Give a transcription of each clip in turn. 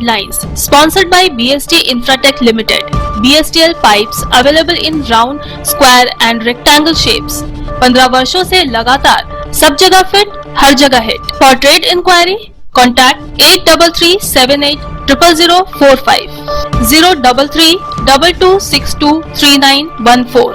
lines. Sponsored by BST Infratech Limited. BSTL pipes available in round, square and rectangle shapes. 15 वर्षों से लगातार सब जगह फिट, हर जगह hit. For trade inquiry, contact 8338000045, 03322623914,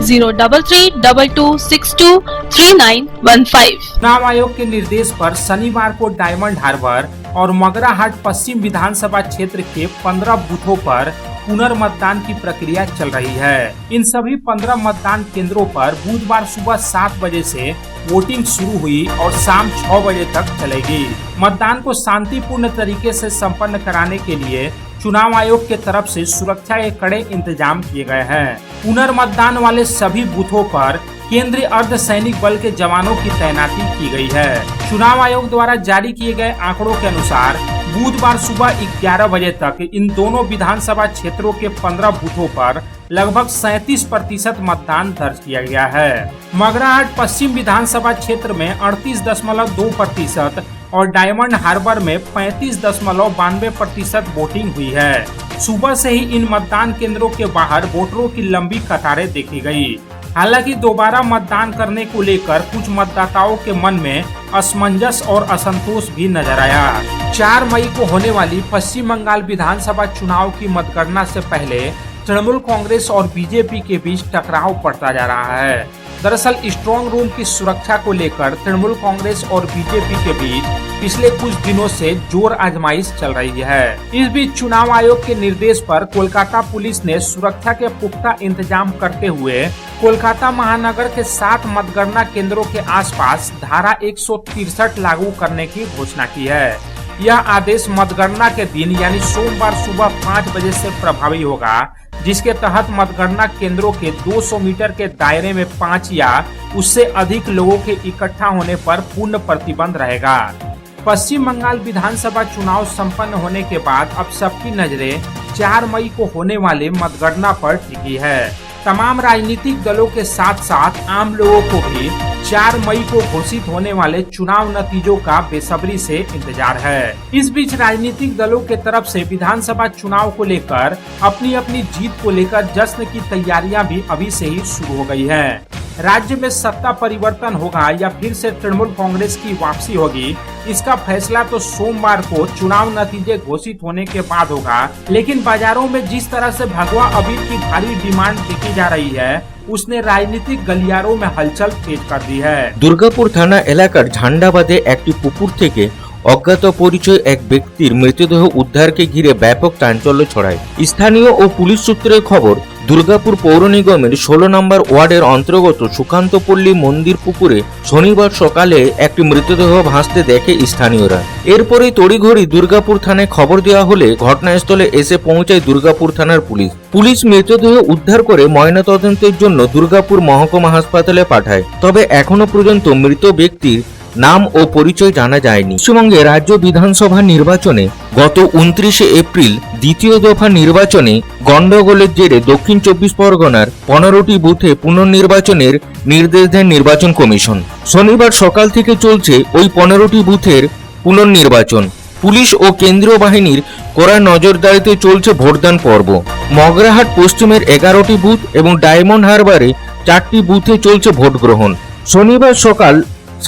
03322623915. चुनाव आयोग के निर्देश पर शनिवार को डायमंड हार्बर और मगराहाट पश्चिम विधानसभा क्षेत्र के 15 बूथों पर पुनर्मतदान की प्रक्रिया चल रही है। इन सभी 15 मतदान केंद्रों पर बुधवार सुबह 7 बजे से वोटिंग शुरू हुई और शाम 6 बजे तक चलेगी। मतदान को शांतिपूर्ण तरीके से संपन्न कराने के लिए चुनाव आयोग के तरफ से सुरक्षा के कड़े इंतजाम किए गए हैं। पुनर्मतदान वाले सभी बूथों पर केंद्रीय अर्धसैनिक बल के जवानों की तैनाती की गई है। चुनाव आयोग द्वारा जारी किए गए आंकड़ों के अनुसार बुधवार सुबह 11 बजे तक इन दोनों विधानसभा क्षेत्रों के 15 बूथों पर लगभग 37% मतदान दर्ज किया गया है। मगराहाट पश्चिम विधानसभा क्षेत्र में 38.2% और डायमंड हार्बर में 35.92% वोटिंग हुई है। सुबह से ही इन मतदान केंद्रों के बाहर वोटरों की लंबी कतारें देखी गई। हालांकि दोबारा मतदान करने को लेकर कुछ मतदाताओं के मन में असमंजस और असंतोष भी नजर आया। 4 मई को होने वाली पश्चिम बंगाल विधानसभा चुनाव की मतगणना से पहले तृणमूल कांग्रेस और बीजेपी के बीच टकराव बढ़ता जा रहा है। दरअसल स्ट्रांग रूम की सुरक्षा को लेकर तृणमूल कांग्रेस और बीजेपी के बीच पिछले कुछ दिनों से जोर आजमाइश चल रही है। इस बीच चुनाव आयोग के निर्देश पर कोलकाता पुलिस ने सुरक्षा के पुख्ता इंतजाम करते हुए कोलकाता महानगर के 7 मतगणना केंद्रों के आसपास धारा 163 लागू करने की घोषणा की है। यह आदेश मतगणना के दिन यानी सोमवार सुबह 5 बजे से प्रभावी होगा, जिसके तहत मतगणना केंद्रों के 200 मीटर के दायरे में 5 या उससे अधिक लोगों के इकट्ठा होने पर पूर्ण प्रतिबंध रहेगा। पश्चिम बंगाल विधानसभा चुनाव संपन्न होने के बाद अब सबकी नजरें 4 मई को होने वाले मतगणना पर टिकी है। तमाम राजनीतिक दलों के साथ साथ आम लोगों को भी 4 मई को घोषित होने वाले चुनाव नतीजों का बेसब्री से इंतजार है। इस बीच राजनीतिक दलों के तरफ से विधानसभा चुनाव को लेकर अपनी अपनी जीत को लेकर जश्न की तैयारियां भी अभी से ही शुरू हो गई है। राज्य में सत्ता परिवर्तन होगा या फिर से तृणमूल कांग्रेस की वापसी होगी, इसका फैसला तो सोमवार को चुनाव नतीजे घोषित होने के बाद होगा। लेकिन बाजारों में जिस तरह से भगवा अबीर की भारी डिमांड देखी जा रही है, उसने राजनीतिक गलियारों में हलचल तेज कर दी है। दुर्गापुर थाना এলাকার ঝান্ডাবাদে একটি পুকুর থেকে অজ্ঞাত পরিচয় এক ব্যক্তির মৃতদেহ উদ্ধারকে ঘিরে ব্যাপক চাঞ্চল্য ছড়ায়। স্থানীয় ও পুলিশ সূত্রে খবর, দুর্গাপুর পৌর নিগমের 16 নম্বর ওয়ার্ডের অন্তর্গত সুকান্তপল্লী মন্দির পুকুরে শনিবার সকালে একটি মৃতদেহ ভাসতে দেখে স্থানীয়রা। এরপরেই তড়িঘড়ি দুর্গাপুর থানায় খবর দেওয়া হলে ঘটনাস্থলে এসে পৌঁছায় দুর্গাপুর থানার পুলিশ। পুলিশ মৃতদেহ উদ্ধার করে ময়নাতদন্তের জন্য দুর্গাপুর মহকুমা হাসপাতালে পাঠায়। তবে এখনো পর্যন্ত মৃত ব্যক্তির নাম ও পরিচয় জানা যায়নি। পশ্চিমবঙ্গে রাজ্য বিধানসভা নির্বাচনে গত 29 এপ্রিল দ্বিতীয় দফা নির্বাচনে গন্ডগোলের জেরে দক্ষিণ 24 পরগনার 15টি বুথে পুনর্নির্বাচনের নির্দেশ দেন নির্বাচন কমিশন। শনিবার সকাল থেকে চলছে ওই 15টি বুথের পুনর্নির্বাচন। পুলিশ ও কেন্দ্রীয় বাহিনীর কড়া নজরদারিতে চলছে ভোটদান পর্ব। মগরাহাট পশ্চিমের 11টি বুথ এবং ডায়মন্ড হারবারে 4টি বুথে চলছে ভোট গ্রহণ। শনিবার সকাল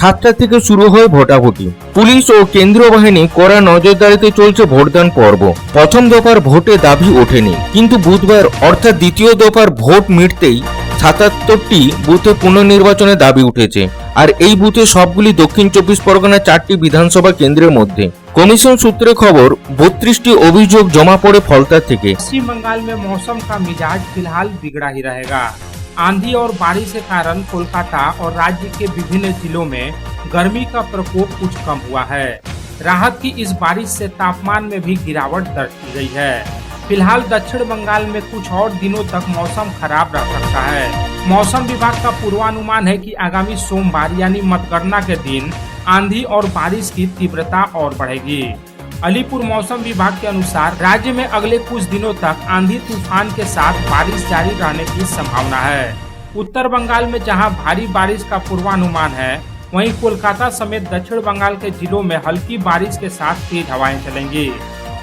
7টা থেকে শুরু হয় ভোটাভুটি। পুলিশ ও কেন্দ্রীয় বাহিনী কড়া নজরদারিতে চলছে ভোটদান পর্ব। প্রথম দফার ভোটে দাবি ওঠেনি, কিন্তু বুধবার অর্থাৎ দ্বিতীয় দফার ভোট মিটতেই 77টি বুথে পুনর্নির্বাচনের দাবি উঠেছে। আর এই বুথে সবগুলি দক্ষিণ 24 পরগনা 4টি বিধানসভা কেন্দ্রের মধ্যে। কমিশন সূত্রে খবর, 32টি অভিযোগ জমা পড়ে ফলতা থেকে। पश्चिम बंगाल में मौसम का मिजाज फिलहाल बिगड़ा ही रहेगा। आंधी और बारिश के कारण कोलकाता और राज्य के विभिन्न जिलों में गर्मी का प्रकोप कुछ कम हुआ है। राहत की इस बारिश से तापमान में भी गिरावट दर्ज की गई है। फिलहाल दक्षिण बंगाल में कुछ और दिनों तक मौसम खराब रह सकता है। मौसम विभाग का पूर्वानुमान है कि आगामी सोमवार यानी मतगणना के दिन आंधी और बारिश की तीव्रता और बढ़ेगी। अलीपुर मौसम विभाग के अनुसार राज्य में अगले कुछ दिनों तक आंधी तूफान के साथ बारिश जारी रहने की संभावना है। उत्तर बंगाल में जहां भारी बारिश का पूर्वानुमान है, वहीं कोलकाता समेत दक्षिण बंगाल के जिलों में हल्की बारिश के साथ तेज हवाएं चलेंगी।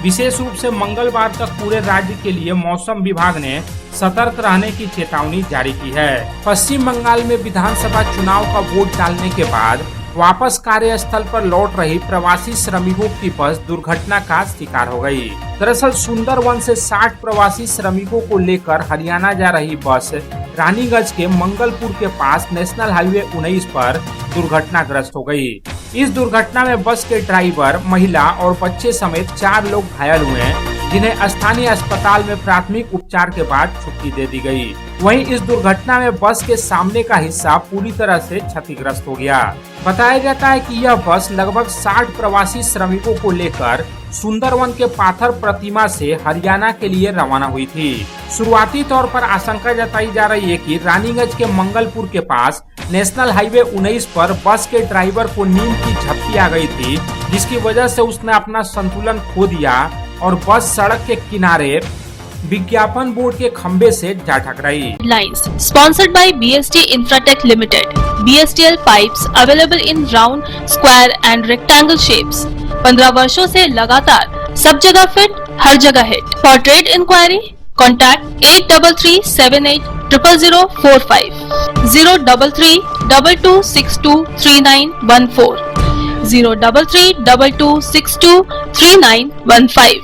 विशेष रूप से मंगलवार तक पूरे राज्य के लिए मौसम विभाग ने सतर्क रहने की चेतावनी जारी की है। पश्चिम बंगाल में विधानसभा चुनाव का वोट डालने के बाद वापस कार्यस्थल पर लौट रही प्रवासी श्रमिकों की बस दुर्घटना का शिकार हो गई। दरअसल सुंदरवन से 60 प्रवासी श्रमिकों को लेकर हरियाणा जा रही बस रानीगंज के मंगलपुर के पास नेशनल हाईवे 19 पर दुर्घटनाग्रस्त हो गई। इस दुर्घटना में बस के ड्राइवर, महिला और बच्चे समेत 4 लोग घायल हुए, जिन्हें स्थानीय अस्पताल में प्राथमिक उपचार के बाद छुट्टी दे दी गई। वहीं इस दुर्घटना में बस के सामने का हिस्सा पूरी तरह से क्षतिग्रस्त हो गया। बताया जाता है कि यह बस लगभग 60 प्रवासी श्रमिकों को लेकर सुंदरवन के पाथर प्रतिमा से हरियाणा के लिए रवाना हुई थी। शुरुआती तौर पर आशंका जताई जा रही है कि रानीगंज के मंगलपुर के पास नेशनल हाईवे 19 पर बस के ड्राइवर को नींद की झपकी आ गई थी, जिसकी वजह से उसने अपना संतुलन खो दिया और बस सड़क के किनारे विज्ञापन बोर्ड के खंबे से जा टकराई। Lines sponsored by BST Infratech Limited. BSTL pipes available in round, square and rectangle shapes. 15 वर्षों से लगातार सब जगह फिट, हर जगह hit. For trade inquiry, contact 8337800045, 03322623914, 03322623915.